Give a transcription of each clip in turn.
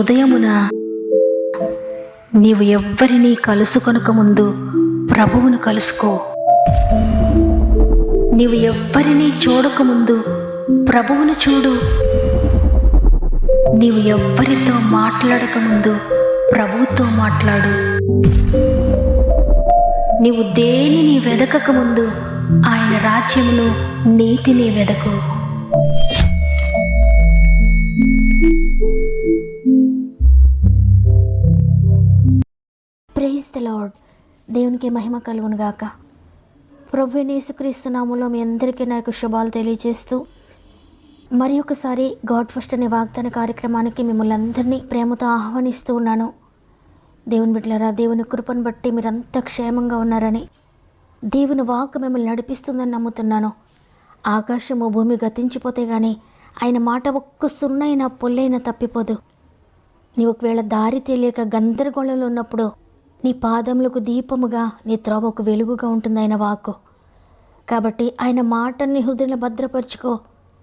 ఉదయమున నీవు ఎవ్వరినీ కలుసుకొనక ముందు ప్రభువును కలుసుకో. నీవు ఎవ్వరినీ చూడకముందు ప్రభువును చూడు. నీవు ఎవ్వరితో మాట్లాడకముందు ప్రభువుతో మాట్లాడు. నీవు దేనిని వెదకకముందు ఆయన రాజ్యమును నీతిని వెదకు. Praise the lord. దేవునికి మహిమ కలుగునుగాక. ప్రభువైన యేసుక్రీస్తు నామములో మీ అందరికీ నా యొక్క శుభాలు తెలియజేస్తూ మరి ఒకసారి గాడ్ ఫస్ట్ అనే వాగ్దాన కార్యక్రమానికి మిమ్మల్ని అందరినీ ప్రేమతో ఆహ్వానిస్తూ ఉన్నాను. దేవుని బిడ్డలారా, దేవుని కృపను బట్టి మీరంతా క్షేమంగా ఉన్నారని, దేవుని వాక్కు మిమ్మల్ని నడిపిస్తుందని నమ్ముతున్నాను. ఆకాశము భూమి గతించిపోతే కానీ ఆయన మాట ఒక్క సున్నైనా పొల్లైనా తప్పిపోదు. నీ ఒకవేళ దారి తెలియక గందరగోళంలో ఉన్నప్పుడు నీ పాదములకు దీపముగా, నీ త్రోవకు వెలుగుగా ఉంటుంది ఆయన వాక్కు. కాబట్టి ఆయన మాటని హృదయంలో భద్రపరుచుకో.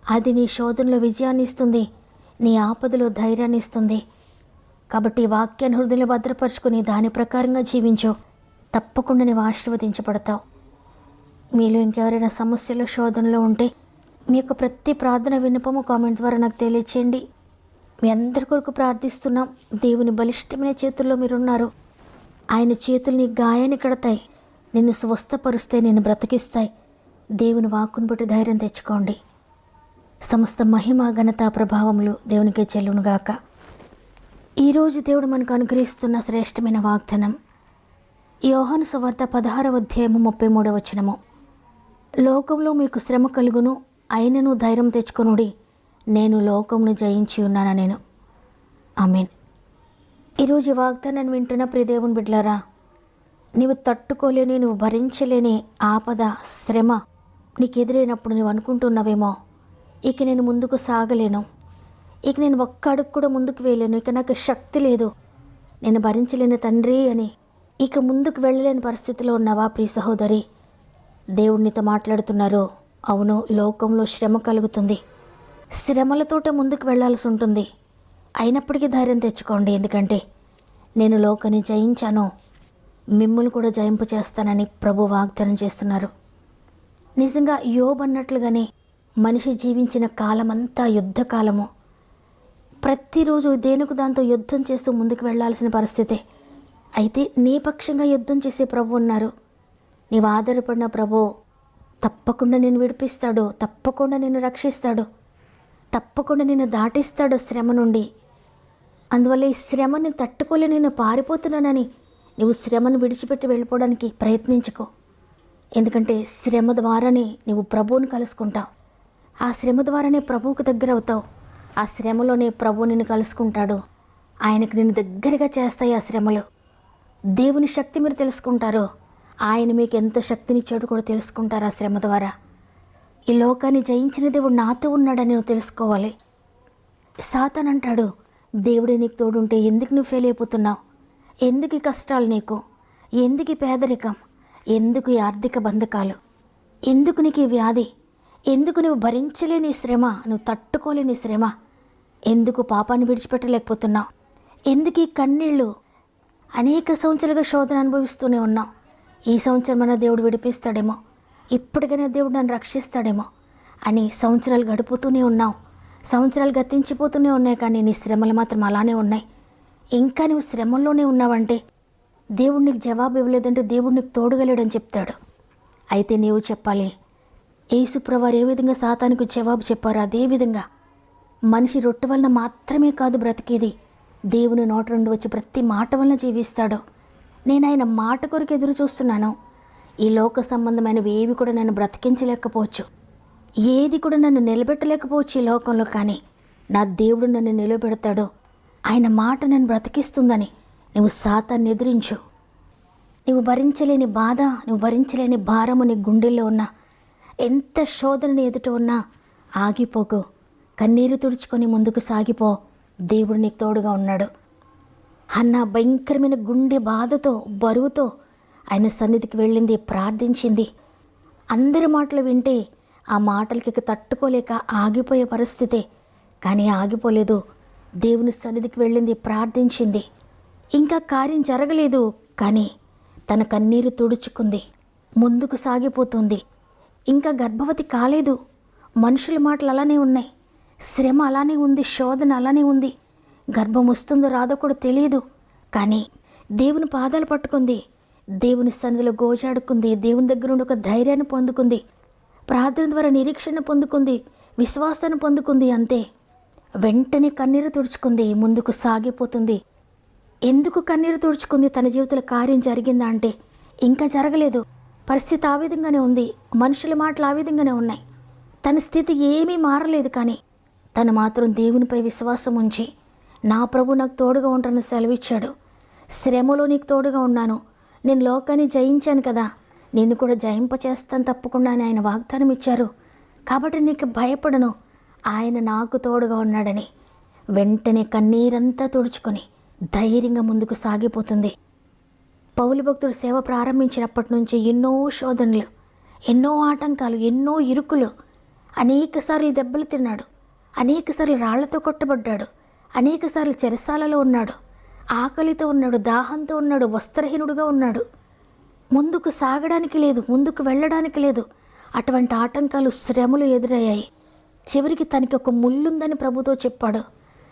అది నీ శోధనలో విజయాన్ని ఇస్తుంది, నీ ఆపదలో ధైర్యాన్ని ఇస్తుంది. కాబట్టి ఈ వాక్యాన్ని హృదయంలో భద్రపరుచుకొని దాని ప్రకారంగా జీవించు. తప్పకుండా నీవు ఆశీర్వదించబడతావు. మీలో ఇంకెవరైనా సమస్యలు శోధనలో ఉంటే మీ యొక్క ప్రతి ప్రార్థన విన్నపము కామెంట్ ద్వారా నాకు తెలియచేయండి. మీ అందరి కొరకు ప్రార్థిస్తున్నాం. దేవుని బలిష్టమైన చేతుల్లో మీరున్నారు. ఆయన చేతులు నీ గాయాన్ని కడతాయి, నిన్ను స్వస్థపరుస్తాయి, నిన్ను బ్రతికిస్తాయి. దేవుని వాక్కును బట్టి ధైర్యం తెచ్చుకోండి. సమస్త మహిమ ఘనత ప్రభావములు దేవునికే చెల్లునుగాక. ఈరోజు దేవుడు మనకు అనుగ్రహిస్తున్న శ్రేష్టమైన వాగ్దానం యోహాను సువార్త 16వ అధ్యాయము 33వ వచనము. లోకంలో మీకు శ్రమ కలుగును, అయినను ధైర్యం తెచ్చుకొనుడి, నేను లోకమును జయించి ఉన్నాను నేను. ఆమేన్. ఈరోజు వాగ్దానాన్ని వింటున్న ప్రియ దేవుని బిడ్డలారా, నీవు తట్టుకోలేని, నువ్వు భరించలేని ఆపద, శ్రమ నీకు ఎదురైనప్పుడు నువ్వు అనుకుంటున్నావేమో, ఇక నేను ముందుకు సాగలేను, ఇక నేను ఒక్క అడుగు కూడా ముందుకు వేయలేను, ఇక నాకు శక్తి లేదు, నేను భరించలేని తండ్రి అని ఇక ముందుకు వెళ్ళలేని పరిస్థితిలో ఉన్నావా ప్రియ సహోదరి? దేవుడు నీతో మాట్లాడుతున్నారు. అవును, లోకంలో శ్రమ కలుగుతుంది, శ్రమలతోట ముందుకు వెళ్ళాల్సి ఉంటుంది. అయినప్పటికీ ధైర్యం తెచ్చుకోండి, ఎందుకంటే నేను లోకాన్ని జయించాను, మిమ్మల్ని కూడా జయింపు చేస్తానని ప్రభు వాగ్దానం చేస్తున్నారు. నిజంగా యోబు అన్నట్లుగానే మనిషి జీవించిన కాలమంతా యుద్ధకాలము. ప్రతిరోజు దేనికి దాంతో యుద్ధం చేస్తూ ముందుకు వెళ్లాల్సిన పరిస్థితే. అయితే నీ పక్షంగా యుద్ధం చేసే ప్రభు ఉన్నారు. నీవు ఆధారపడిన ప్రభు తప్పకుండా నిన్ను విడిపిస్తాడు, తప్పకుండా నిన్ను రక్షిస్తాడు, తప్పకుండా నిన్ను దాటిస్తాడు శ్రమ నుండి. అందువల్ల ఈ శ్రమని తట్టుకోలే నేను పారిపోతున్నానని నువ్వు శ్రమను విడిచిపెట్టి వెళ్ళిపోవడానికి ప్రయత్నించుకో. ఎందుకంటే శ్రమ ద్వారానే నువ్వు ప్రభువుని కలుసుకుంటావు. ఆ శ్రమ ద్వారానే ప్రభువుకు దగ్గర అవుతావు. ఆ శ్రమలోనే ప్రభువు నిన్ను కలుసుకుంటాడు. ఆయనకు నిన్ను దగ్గరగా చేస్తాయి ఆ శ్రమలు. దేవుని శక్తి మీరు తెలుసుకుంటారు. ఆయన మీకు ఎంత శక్తినిచ్చాడో కూడా తెలుసుకుంటారు ఆ శ్రమ ద్వారా. ఈ లోకాన్ని జయించిన దేవుడు నాతో ఉన్నాడని నువ్వు తెలుసుకోవాలి. సాతాను అంటాడు, దేవుడే నీకు తోడుంటే ఎందుకు నువ్వు ఫెయిల్ అయిపోతున్నావు? ఎందుకు ఈ కష్టాలు నీకు? ఎందుకు ఈ పేదరికం? ఎందుకు ఈ ఆర్థిక బంధకాలు? ఎందుకు నీకు ఈ వ్యాధి? ఎందుకు నువ్వు భరించలేని శ్రమ, నువ్వు తట్టుకోలేని శ్రమ? ఎందుకు పాపాన్ని విడిచిపెట్టలేకపోతున్నావు? ఎందుకు ఈ కన్నీళ్ళు? అనేక సంవత్సరాలుగా శోధన అనుభవిస్తూనే ఉన్నావు. ఈ సంవత్సరం మన దేవుడు విడిపిస్తాడేమో, ఇప్పటికైనా దేవుడు నన్ను రక్షిస్తాడేమో అని సంవత్సరాలు గడుపుతూనే ఉన్నావు. సంవత్సరాలు గతించిపోతూనే ఉన్నాయి, కానీ నీ శ్రమలు మాత్రం అలానే ఉన్నాయి. ఇంకా నువ్వు శ్రమల్లోనే ఉన్నావంటే దేవుడు నీకు జవాబు ఇవ్వలేదంటే దేవుడు నీకు తోడుగలేడని చెప్తాడు. అయితే నీవు చెప్పాలి, యేసుప్రభువారు ఏ విధంగా సాతానుకు జవాబు చెప్పారో అదేవిధంగా మనిషి రొట్టె వలన మాత్రమే కాదు బ్రతికేది, దేవుని నోట నుండి వచ్చి ప్రతి మాట వలన జీవిస్తాడు. నేను ఆయన మాట కొరకు ఎదురు చూస్తున్నాను. ఈ లోక సంబంధమైనవి ఏవి కూడా నన్ను బ్రతికించలేకపోవచ్చు, ఏది కూడా నన్ను నిలబెట్టలేకపోవచ్చు ఈ లోకంలో, కానీ నా దేవుడు నన్ను నిలబెడతాడు. ఆయన మాట నన్ను బ్రతికిస్తుందని నువ్వు సాతాన్ని ఎదిరించు. నువ్వు భరించలేని బాధ, నువ్వు భరించలేని భారము నీ గుండెల్లో ఉన్నా, ఎంత శోధనని ఎదుట ఉన్నా ఆగిపోకు. కన్నీరు తుడుచుకొని ముందుకు సాగిపో. దేవుడు నీకు తోడుగా ఉన్నాడు. హన్నా భయంకరమైన గుండె బాధతో, బరువుతో ఆయన సన్నిధికి వెళ్ళింది, ప్రార్థించింది. అందరి మాటలు వింటే ఆ మాటలకి తట్టుకోలేక ఆగిపోయే పరిస్థితే, కానీ ఆగిపోలేదు. దేవుని సన్నిధికి వెళ్ళింది, ప్రార్థించింది. ఇంకా కార్యం జరగలేదు, కానీ తన కన్నీరు తుడుచుకుంది, ముందుకు సాగిపోతుంది. ఇంకా గర్భవతి కాలేదు. మనుషుల మాటలు అలానే ఉన్నాయి, శ్రమ అలానే ఉంది, శోధన అలానే ఉంది. గర్భం వస్తుందో రాదో కూడా తెలియదు, కానీ దేవుని పాదాలు పట్టుకుంది, దేవుని సన్నిధిలో గోజాడుకుంది, దేవుని దగ్గర నుండి ఒక ధైర్యాన్ని పొందుకుంది, ప్రార్థన ద్వారా నిరీక్షణ పొందుకుంది, విశ్వాసాన్ని పొందుకుంది. అంతే, వెంటనే కన్నీరు తుడుచుకుంది, ముందుకు సాగిపోతుంది. ఎందుకు కన్నీరు తుడుచుకుంది? తన జీవితంలో కార్యం జరిగిందా అంటే ఇంకా జరగలేదు. పరిస్థితి ఆ విధంగానే ఉంది, మనుషుల మాటలు ఆ విధంగానే ఉన్నాయి, తన స్థితి ఏమీ మారలేదు. కానీ తను మాత్రం దేవునిపై విశ్వాసం ఉంచి, నా ప్రభు నాకు తోడుగా ఉంటానని సెలవిచ్చాడు. శ్రమలో నీకు తోడుగా ఉన్నాను, నేను లోకాన్ని జయించాను కదా, నిన్ను కూడా జయింపచేస్తాను తప్పకుండా అని ఆయన వాగ్దానం ఇచ్చారు. కాబట్టి నీకు భయపడను, ఆయన నాకు తోడుగా ఉన్నాడని వెంటనే కన్నీరంతా తుడుచుకొని ధైర్యంగా ముందుకు సాగిపోతుంది. పౌలు భక్తుడు సేవ ప్రారంభించినప్పటి నుంచి ఎన్నో శోధనలు, ఎన్నో ఆటంకాలు, ఎన్నో ఇరుకులు, అనేకసార్లు దెబ్బలు తిన్నాడు, అనేకసార్లు రాళ్లతో కొట్టబడ్డాడు, అనేకసార్లు చెరసాలలో ఉన్నాడు, ఆకలితో ఉన్నాడు, దాహంతో ఉన్నాడు, వస్త్రహీనుడుగా ఉన్నాడు. ముందుకు సాగడానికి లేదు, ముందుకు వెళ్ళడానికి లేదు. అటువంటి ఆటంకాలు, శ్రమలు ఎదురయ్యాయి. చివరికి తనకి ఒక ముళ్ళుందని ప్రభుతో చెప్పాడు.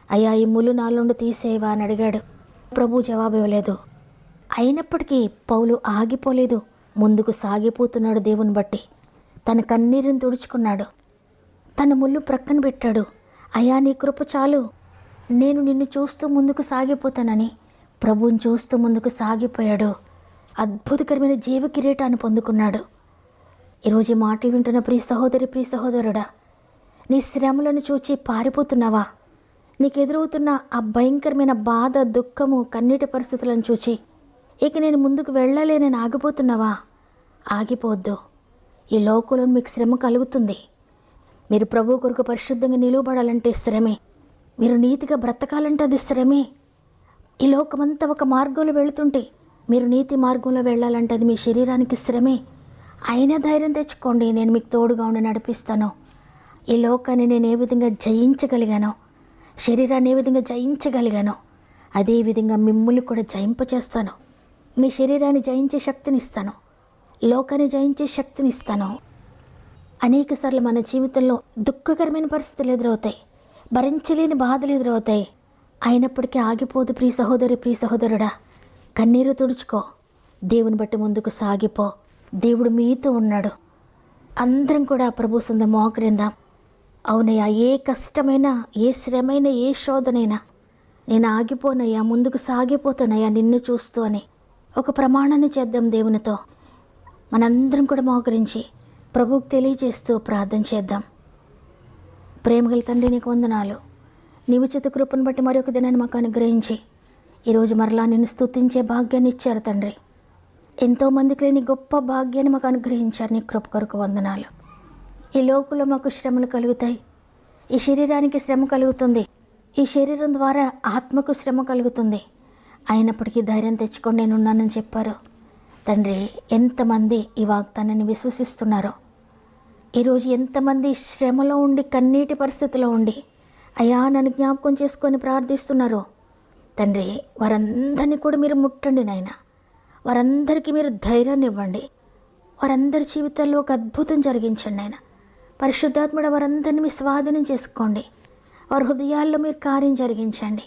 అయ్యా, ఈ ముళ్ళు నాలుండి తీసేవా అని అడిగాడు. ప్రభు జవాబు ఇవ్వలేదు. అయినప్పటికీ పౌలు ఆగిపోలేదు, ముందుకు సాగిపోతున్నాడు. దేవుని బట్టి తన కన్నీరుని తుడుచుకున్నాడు, తన ముళ్ళు ప్రక్కన పెట్టాడు. అయ్యా, నీ కృప చాలు, నేను నిన్ను చూస్తూ ముందుకు సాగిపోతానని ప్రభువుని చూస్తూ ముందుకు సాగిపోయాడు. అద్భుతకరమైన జీవ కిరీటాన్ని పొందుకున్నాడు. ఈరోజు ఈ మాటలు వింటున్న ప్రియ సహోదరి, ప్రియ సహోదరుడా, నీ శ్రమలను చూచి పారిపోతున్నావా? నీకు ఎదురవుతున్న ఆ భయంకరమైన బాధ, దుఃఖము, కన్నీటి పరిస్థితులను చూచి ఇక నేను ముందుకు వెళ్ళలేనని ఆగిపోతున్నావా? ఆగిపోవద్దు. ఈ లోకంలో మీకు శ్రమ కలుగుతుంది. మీరు ప్రభు కొరకు పరిశుద్ధంగా నిలువబడాలంటే శ్రమే, మీరు నీతిగా బ్రతకాలంటే అది శ్రమే. ఈ లోకమంతా ఒక మార్గంలో వెళుతుంటే మీరు నీతి మార్గంలో వెళ్ళాలంటే అది మీ శరీరానికి శ్రమే. అయినా ధైర్యం తెచ్చుకోండి, నేను మీకు తోడుగా ఉండి నడిపిస్తాను. ఈ లోకాన్ని నేను ఏ విధంగా జయించగలిగానో, శరీరాన్ని ఏ విధంగా జయించగలిగానో, అదేవిధంగా మిమ్మల్ని కూడా జయింపచేస్తాను. మీ శరీరాన్ని జయించే శక్తిని ఇస్తాను, లోకాన్ని జయించే శక్తిని ఇస్తాను. అనేకసార్లు మన జీవితంలో దుఃఖకరమైన పరిస్థితులు ఎదురవుతాయి, భరించలేని బాధలు ఎదురవుతాయి. అయినప్పటికీ ఆగిపోదు ప్రియ సహోదరి, ప్రియ సహోదరుడా. కన్నీరు తుడుచుకో, దేవుని బట్టి ముందుకు సాగిపో. దేవుడు మీతో ఉన్నాడు. అందరం కూడా ప్రభు సంద మోకరిందాం. అవునయ్యా, ఏ కష్టమైనా, ఏ శ్రమైనా, ఏ శోధనైనా నేను ఆగిపోనయ్యా, ముందుకు సాగిపోతానయ్యా నిన్ను చూస్తూ అని ఒక ప్రమాణాన్ని చేద్దాం దేవునితో. మనందరం కూడా మోకరించి ప్రభువుకు తెలియజేస్తూ ప్రార్థన చేద్దాం. ప్రేమగల తండ్రి, నీకు వందనాలు. నీ ఉచిత కృపను బట్టి మరి ఒక దినాన్ని మాకు అనుగ్రహించి ఈరోజు మరలా నిన్ను స్తుతించే భాగ్యాన్ని ఇచ్చారు తండ్రి. ఎంతోమందికి లేని గొప్ప భాగ్యాన్ని మాకు అనుగ్రహించారు. నీ కృప కొరకు వందనాలు. ఈ లోకంలో మాకు శ్రమలు కలుగుతాయి, ఈ శరీరానికి శ్రమ కలుగుతుంది, ఈ శరీరం ద్వారా ఆత్మకు శ్రమ కలుగుతుంది. అయినప్పటికీ ధైర్యం తెచ్చుకొని నేనున్నానని చెప్పారు తండ్రి. ఎంతమంది ఈ వాగ్దానాన్ని విశ్వసిస్తున్నారో, ఈరోజు ఎంతమంది శ్రమలో ఉండి, కన్నీటి పరిస్థితిలో ఉండి అయ్యా నన్ను జ్ఞాపకం చేసుకొని ప్రార్థిస్తున్నారో తండ్రి, వారందరినీ కూడా మీరు ముట్టండి నాయన. వారందరికీ మీరు ధైర్యాన్ని ఇవ్వండి. వారందరి జీవితాల్లో ఒక అద్భుతం జరిగించండి నాయన. పరిశుద్ధాత్ముడు వారందరినీ మీ స్వాధీనం చేసుకోండి. వారి హృదయాల్లో మీరు కార్యం జరిగించండి.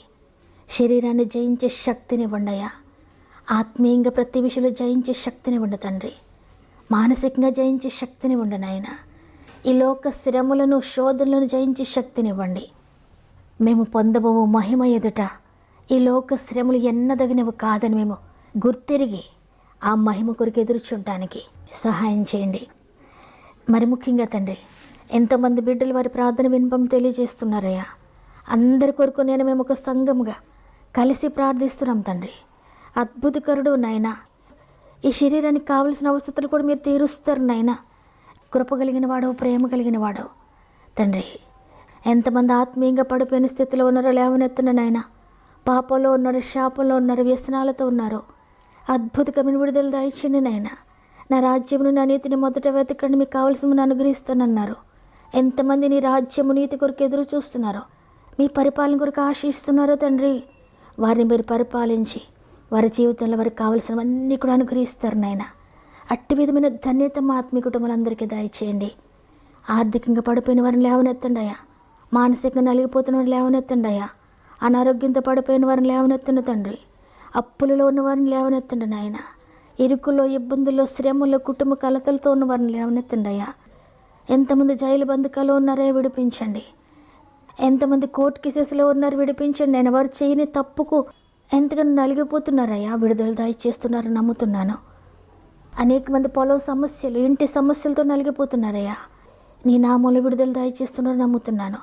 శరీరాన్ని జయించే శక్తిని ఇవ్వండి అయ్యా. ఆత్మీయంగా ప్రతి విషయంలో జయించే శక్తిని ఇవ్వండి తండ్రి. మానసికంగా జయించే శక్తిని ఇవ్వండి నాయన. ఈ లోక శ్రమలను, శోధనలను జయించే శక్తిని ఇవ్వండి. మేము పొందబోవు మహిమ ఎదుట ఈ లోక శ్రమలు ఎన్నదగినవి కాదని మేము గుర్తిరిగి ఆ మహిమ కొరకు ఎదురు చూడడానికి సహాయం చేయండి. మరి ముఖ్యంగా తండ్రి, ఎంతోమంది బిడ్డలు వారి ప్రార్థన వినపం తెలియజేస్తున్నారయ్యా. అందరి కొరకు నేను మేము ఒక సంఘముగా కలిసి ప్రార్థిస్తున్నాం తండ్రి. అద్భుతకరుడు నాయన. ఈ శరీరానికి కావలసిన అవసరాలు కూడా మీరు తీరుస్తారు నాయన. కృప కలిగిన వాడవు, ప్రేమ కలిగిన వాడవు తండ్రి. ఎంతమంది ఆత్మీయంగా పడిపోయిన స్థితిలో ఉన్నారో లేవనెత్తున నాయన. పాపంలో ఉన్నారు, శాపంలో ఉన్నారు, వ్యసనాలతో ఉన్నారు. అద్భుతకరమైన విడుదల దయచేయండి నాయన. నా రాజ్యమును, నా నీతిని మొదట వెతకండి, మీకు కావలసిన అనుగ్రహిస్తానన్నారు. ఎంతమంది నీ రాజ్యము, నీతి కొరకు ఎదురు చూస్తున్నారో మీ పరిపాలన కొరకు ఆశిస్తున్నారో తండ్రి, వారిని మీరు పరిపాలించి వారి జీవితంలో వారికి కావలసినవన్నీ కూడా అనుగ్రహిస్తారు నాయన. అట్టి విధమైన ధన్యత మా ఆత్మీయ కుటుంబాలందరికీ దయచేయండి. ఆర్థికంగా పడిపోయిన వారిని లేవనెత్తండి అయ్యా. మానసికంగా నలిగిపోతున్న వారిని లేవనెత్తండి అయ్యా. అనారోగ్యంతో పడిపోయిన వారిని లేవనెత్తండి తండ్రి. అప్పులలో ఉన్న వారిని లేవనెత్తండి నాయన. ఇరుకుల్లో, ఇబ్బందుల్లో, శ్రమల్లో, కుటుంబ కలతలతో ఉన్న వారిని లేవనెత్తండి అయ్యా. ఎంతమంది జైలు బంధకాలు ఉన్నారో విడిపించండి. ఎంతమంది కోర్టు కేసెస్లో ఉన్నారు విడిపించండి. నేను వారు చేయని తప్పుకు ఎంతగానో నలిగిపోతున్నారయ్యా, విడుదల దయచేస్తున్నారని నమ్ముతున్నాను. అనేక మంది పొలం సమస్యలు, ఇంటి సమస్యలతో నలిగిపోతున్నారయ్యా, నీ నామంలో విడుదల దయచేస్తున్నారని నమ్ముతున్నాను.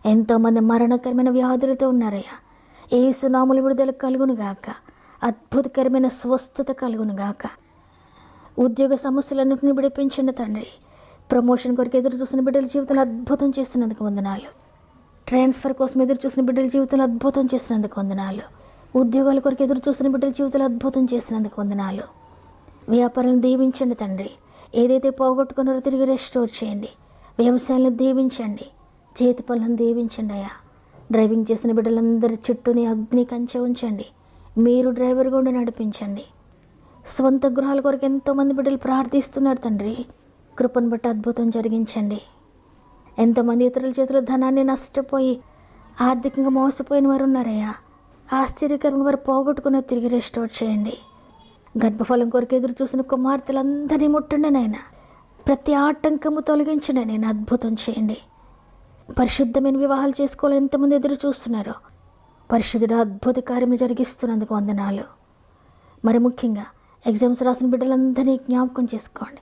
ఎంతోమంది మరణకరమైన వ్యాధులతో ఉన్నారయ్యా, యేసు నామములో విడుదల కలుగునుగాక, అద్భుతకరమైన స్వస్థత కలుగునుగాక. ఉద్యోగ సమస్యలన్నింటినీ విడిపించండి తండ్రి. ప్రమోషన్ కొరకు ఎదురు చూసిన బిడ్డల జీవితంలో అద్భుతం చేస్తున్నందుకు వందనాలు. ట్రాన్స్ఫర్ కోసం ఎదురు చూసిన బిడ్డల జీవితంలో అద్భుతం చేసినందుకు వందనాలు. ఉద్యోగాల కొరకు ఎదురు చూసిన బిడ్డల జీవితంలో అద్భుతం చేసినందుకు వందనాలు. వ్యాపారాలను దీవించండి తండ్రి. ఏదైతే పోగొట్టుకున్నారో తిరిగి రెస్టోర్ చేయండి. వ్యవసాయాలను దీవించండి. చేతి పనులను దీవించండి అయ్యా. డ్రైవింగ్ చేసిన బిడ్డలందరి చుట్టూని అగ్ని కంచె ఉంచండి. మీరు డ్రైవర్గా ఉండి నడిపించండి. స్వంత గృహాల కొరకు ఎంతోమంది బిడ్డలు ప్రార్థిస్తున్నారు తండ్రి. కృపను బట్టి అద్భుతం జరిగించండి. ఎంతోమంది ఇతరుల చేతిలో ధనాన్ని నష్టపోయి ఆర్థికంగా మోసపోయిన వారు ఉన్నారయ్యా. ఆశ్చర్యకరంగా వారు పోగొట్టుకున్న తిరిగి రెస్టోర్ చేయండి. గర్భఫలం కొరకు ఎదురు చూసిన కుమార్తెలందరినీ ముట్టండి నాయన. ప్రతి ఆటంకము తొలగించండి నేను. అద్భుతం చేయండి. పరిశుద్ధమైన వివాహాలు చేసుకోవాలని ఎంతమంది ఎదురు చూస్తున్నారో పరిశుద్ధుడు అద్భుత కార్యము జరిగిస్తున్నందుకు వందనాలు. మరి ముఖ్యంగా ఎగ్జామ్స్ రాసిన బిడ్డలందరినీ జ్ఞాపకం చేసుకోండి.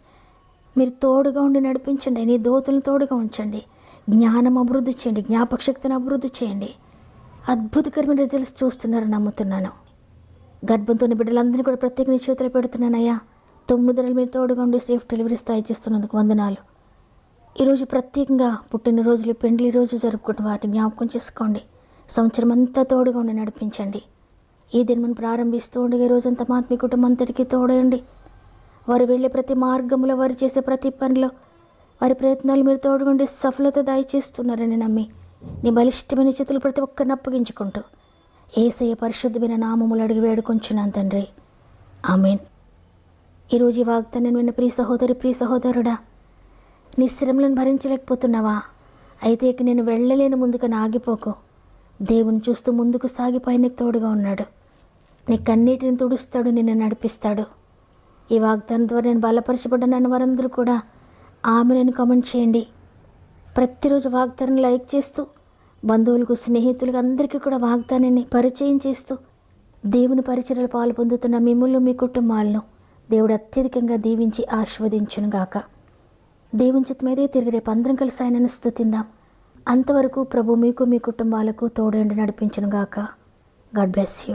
మీరు తోడుగా ఉండి నడిపించండి. నీ దోతులను తోడుగా ఉంచండి. జ్ఞానం అభివృద్ధి చేయండి. జ్ఞాపక శక్తిని అభివృద్ధి చేయండి. అద్భుతకరమైన రిజల్ట్స్ చూస్తున్నారని నమ్ముతున్నాను. గర్భంతోని బిడ్డలందరినీ కూడా ప్రత్యేక నీ చేతులు పెడుతున్నానయ్యా. 9 నెలలు మీరు తోడుగా ఉండి సేఫ్ డెలివరీ స్థాయి చేస్తున్నందుకు వందనాలు. ఈరోజు ప్రత్యేకంగా పుట్టినరోజులు, పెండ్లి రోజు జరుపుకుంటున్న వాటిని జ్ఞాపకం చేసుకోండి. సంవత్సరం అంతా తోడుగా ఉండి నడిపించండి. ఈ దినమును ప్రారంభిస్తూ ఉండగా ఈ రోజంతా మా ఆత్మీయ కుటుంబం అంతటికీ తోడండి. వారు వెళ్ళే ప్రతి మార్గంలో, వారు చేసే ప్రతి పనిలో, వారి ప్రయత్నాలు మీరు తోడుగుండి సఫలత దయచేస్తున్నారని నమ్మి నీ బలిష్టమైన చేతులు ప్రతి ఒక్కరిని అప్పగించుకుంటూ యేసయ్య పరిశుద్ధమైన నామములు అడిగి వేడుకొంచున్నాను తండ్రి. ఆమేన్. ఈరోజు ఈ వాగ్దానం విన్న ప్రియ సహోదరి, ప్రియ సహోదరుడా, నీ శ్రమలను భరించలేకపోతున్నావా? అయితే ఇక నేను వెళ్ళలేని ముందుకు ఆగిపోకు. దేవుని చూస్తూ ముందుకు సాగిపోయి నీకు తోడుగా ఉన్నాడు. నీ కన్నీటిని తుడుస్తాడు, నిన్ను నడిపిస్తాడు. ఈ వాగ్దానం ద్వారా నేను బలపరచబడ్డానన్న వారందరూ కూడా ఆమెను కామెంట్ చేయండి. ప్రతిరోజు వాగ్దానం లైక్ చేస్తూ బంధువులకు, స్నేహితులకు అందరికీ కూడా వాగ్దానాన్ని పరిచయం చేస్తూ దేవుని పరిచర్యలు పాలు పొందుతున్న మిమ్మల్ని, మీ కుటుంబాలను దేవుడు అత్యధికంగా దీవించి ఆశీర్వదించునుగాక. దేవుని చిత్తమేదే తిరిగి రేపు అందరం కలిసి ఆయనను స్తుతిందాం. అంతవరకు ప్రభు మీకు, మీ కుటుంబాలకు తోడండి నడిపించునుగాక. God bless you.